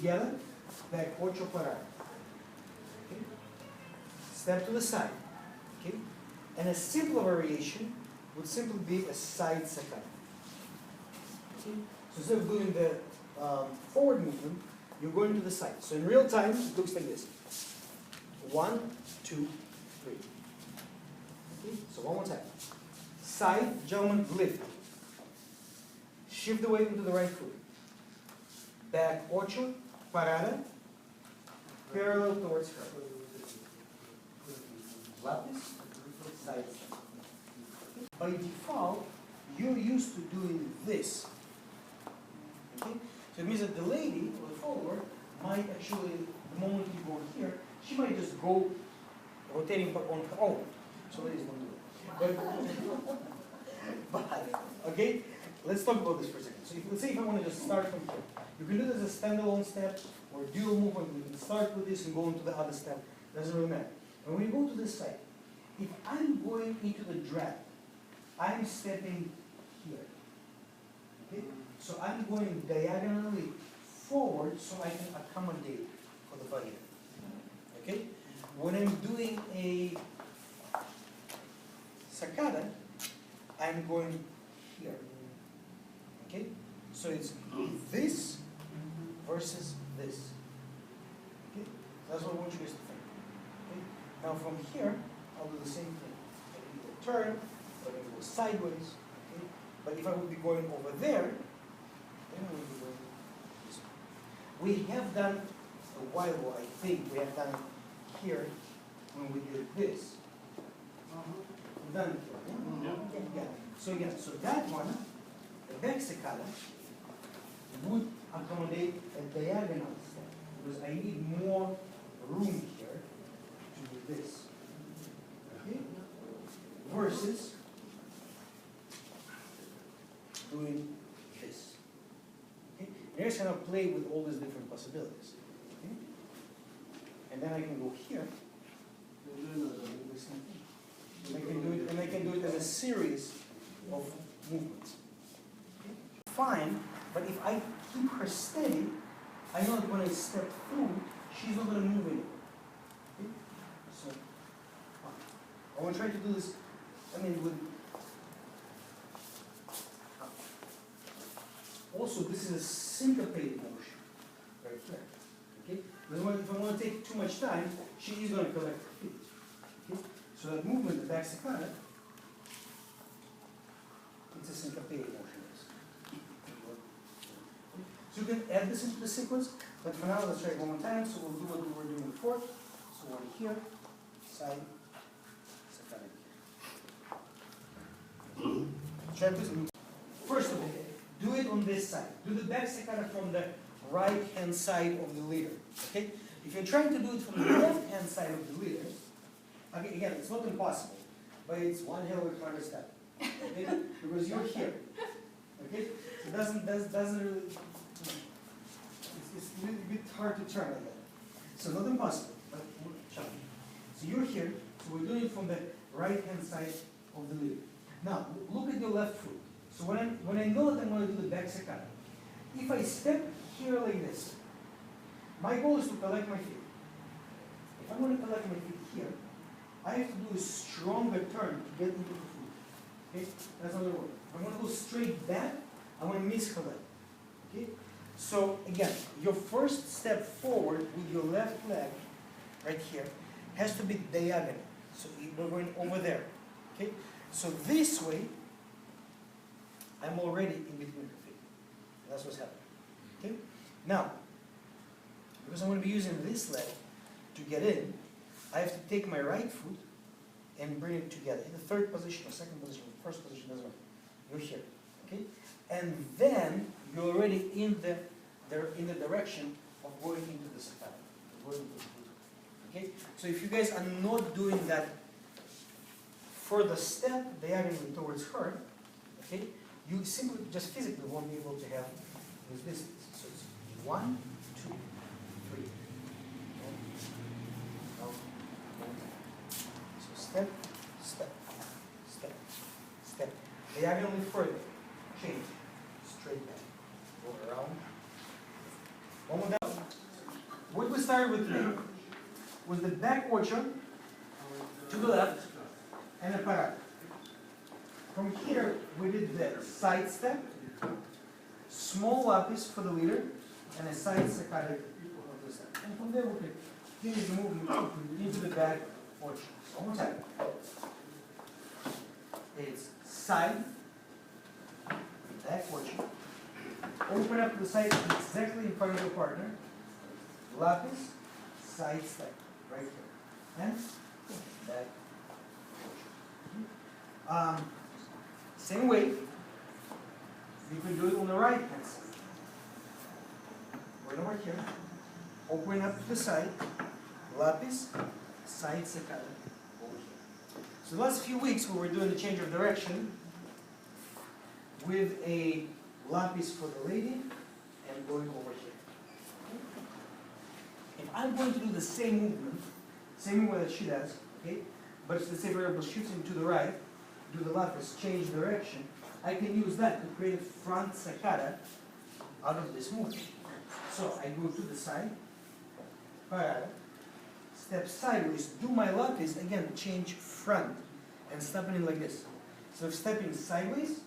together, back 8 parada. Okay? Step to the side. Okay? And a simpler variation would simply be a side sacada. Okay? So instead of doing the forward movement, you're going to the side. So in real time, it looks like this. 1, 2, 3. Okay? So one more time. Side, gentlemen, lift. Shift the weight into the right foot. Back 8, parada, parallel towards her. Lapis, side step. By default, you're used to doing this. Okay? So it means that the lady or the follower might actually, the moment you go here, she might just go rotating back on her own. So ladies don't do it. But okay, let's talk about this for a second. So let's say if I want to just start from here. You can do this as a standalone step or dual movement. You can start with this and go into the other step. Doesn't really matter. And when you go to this side, if I'm going into the drag, I'm stepping here. Okay? So I'm going diagonally forward so I can accommodate for the body. Okay? When I'm doing a sacada, I'm going here. Okay? So it's this versus this. Okay? That's what I want you guys to think. Okay? Now from here, I'll do the same thing. I can either turn, or I can go sideways. Okay? But if I would be going over there, then I would be going this way. We have done a while ago, I think, we have done here when we did this. We've done it here, yeah? Yeah. So again, so that one, the back sacada, would accommodate a diagonal step because I need more room here to do this. Okay? Versus doing this. Okay? And here's how I play with all these different possibilities. Okay? And then I can go here. And I can do it as a series of movements. Okay? Fine, but if I keep her steady, I know that when I step through, she's not going to move anymore. Okay? So, I want to try to do this, with... Also, this is a syncopated motion, right here. Okay? Because if I want to take too much time, she is going to collect her feet. Okay? So that movement, the back sacada, it's a syncopated motion. So you can add this into the sequence, but for now, let's try it one more time. So we'll do what we were doing before. So one here, side, sacada here. Try this. First of all, do it on this side. Do the back sacada from the right-hand side of the leader. Okay? If you're trying to do it from the left-hand side of the leader, again, it's not impossible, but it's one hell of a harder step. Okay? Because you're here. Okay? So it doesn't really. It's a little bit hard to turn like that. So not impossible, but challenging. So you're here, so we're doing it from the right-hand side of the leader. Now, look at your left foot. So when I know that I'm going to do the back sacada, if I step here like this, my goal is to collect my feet. If I'm going to collect my feet here, I have to do a stronger turn to get into the foot. Okay? That's not going to work. If I'm going to go straight back, I'm going to miscollect. Okay? So again, your first step forward with your left leg, right here, has to be diagonal. So we're going over there. Okay? So this way, I'm already in between her feet. That's what's happening. Okay? Now, because I'm going to be using this leg to get in, I have to take my right foot and bring it together. In the third position, or second position, or first position, doesn't matter. You're here. Okay? And then you're already in the direction of going into the sacada. Okay? So if you guys are not doing that further step diagonally towards her, okay, you simply just physically won't be able to have this distance. So it's 1, 2, 3. So step, step, step, step. Diagonally further. Change. Straight back. Go around. One more down. what we started with today was the back ocho to the left and a parada. From here, we did the side step, small lapis for the leader, and a side saccade of the step. And from there, we can finish the movement into the back ocho. So one more time. It's side, back ocho. Open up to the side exactly in front of your partner. Lapis, side step, right here. And back ocho. Same way, you can do it on the right hand side. Right over here. Open up to the side. Lapis, side saccade over here. So the last few weeks we were doing the change of direction with a lapis for the lady and going over here. If I'm going to do the same movement that she does, okay, but let's say variable shoots him to the right, do the lapis, change direction, I can use that to create a front saccade out of this movement. So I go to the side, parada, step sideways, do my lapis, again, change front, and stepping in like this. So if stepping sideways,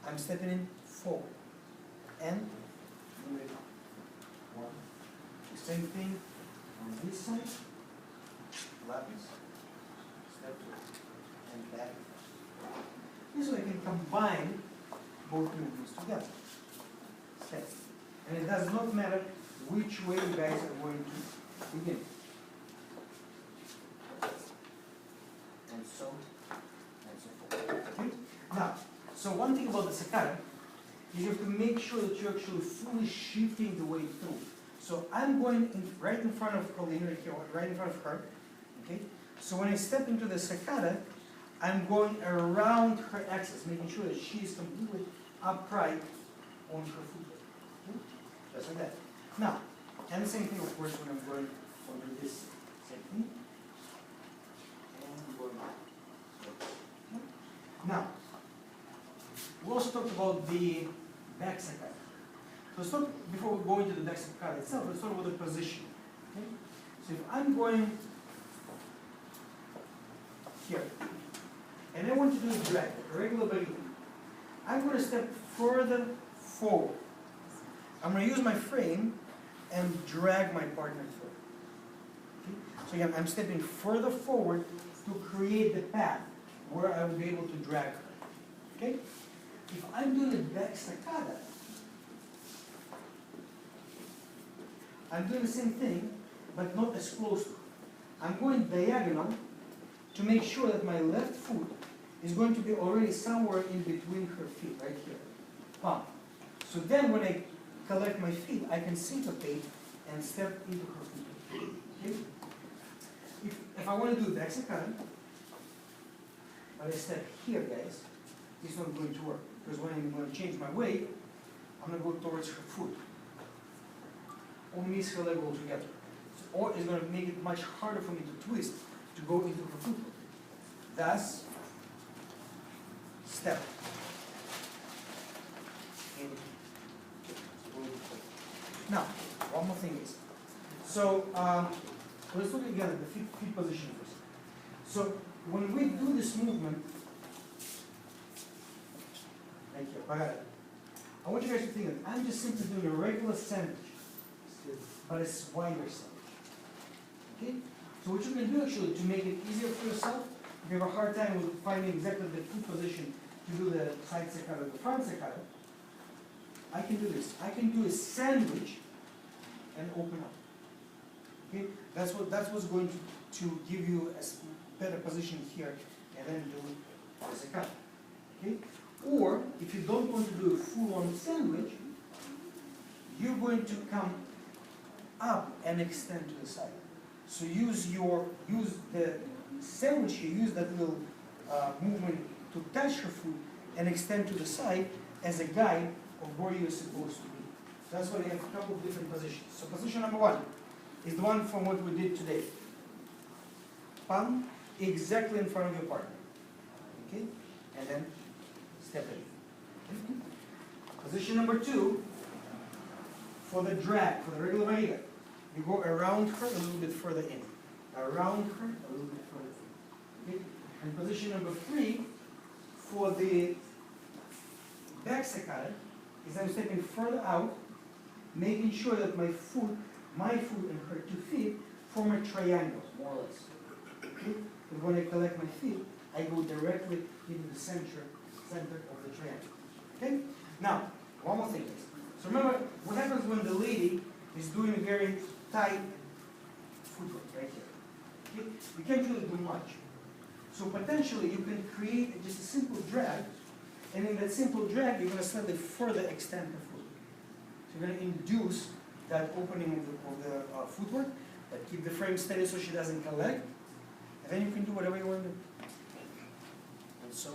I'm stepping in forward. And move it up. One. The same thing on this side, lapis, step two, and back. This way I can combine both movements together. Step. And it does not matter which way you guys are going to begin. And so forth. Okay? Now, so one thing about the saccade is you have to make sure that you're actually fully shifting the weight through. So I'm going right in front of Colleen right here, right in front of her. Okay? So when I step into the saccade, I'm going around her axis, making sure that she is completely upright on her foot. Okay? Just like that. Now, and the same thing, of course, when I'm going over this same thing. And going back. Okay? Now, we also talked about the back saccade. So let's talk, before we go into the back saccade itself, let's talk about the position. Okay? So if I'm going here, and I want to do a drag, a regular barriga, I'm going to step further forward. I'm going to use my frame and drag my partner through. Okay? So again, I'm stepping further forward to create the path where I will be able to drag her. Okay? If I'm doing a back saccade, I'm doing the same thing, but not as close to her. I'm going diagonal to make sure that my left foot is going to be already somewhere in between her feet, right here. Palm. So then when I collect my feet, I can syncopate and step into her feet. Okay? If I want to do back saccade, but I step here, guys, it's not going to work. Because when I'm going to change my weight, I'm going to go towards her foot. Or miss her leg altogether. So, or it's going to make it much harder for me to twist to go into her foot. Thus, step. Now, one more thing is, so let's look again at the feet position first. So when we do this movement, thank you, I want you guys to think that I'm just simply doing a regular sandwich, but a wider sandwich. Okay? So what you can do actually to make it easier for yourself, if you have a hard time with finding exactly the foot position to do the side saccade or the front saccade, I can do this. I can do a sandwich and open up. Okay? That's what's going to give you a better position here and then do the saccade. Okay? Or if you don't want to do a full-on sandwich, you're going to come up and extend to the side. So use the sandwich here, use that little movement to touch your foot and extend to the side as a guide of where you're supposed to be. That's why we have a couple of different positions. So position number one is the one from what we did today. Palm exactly in front of your partner. Okay? And then step in. Okay? Position number two, for the drag, for the regular barriga. you go around her a little bit further in. Around her a little bit further in. Okay? And position number 3 for the back saccade is I'm stepping further out, making sure that my foot and her 2 feet form a triangle, more or less. Okay? And when I collect my feet, I go directly into the center of the triangle. Okay? Now, one more thing. So remember, what happens when the lady is doing very tight footwork right here? Okay? You can't really do much. So potentially you can create just a simple drag, and in that simple drag you're going to slightly further extend the foot. So you're going to induce that opening of the footwork, but keep the frame steady so she doesn't collect, and then you can do whatever you want to do. And so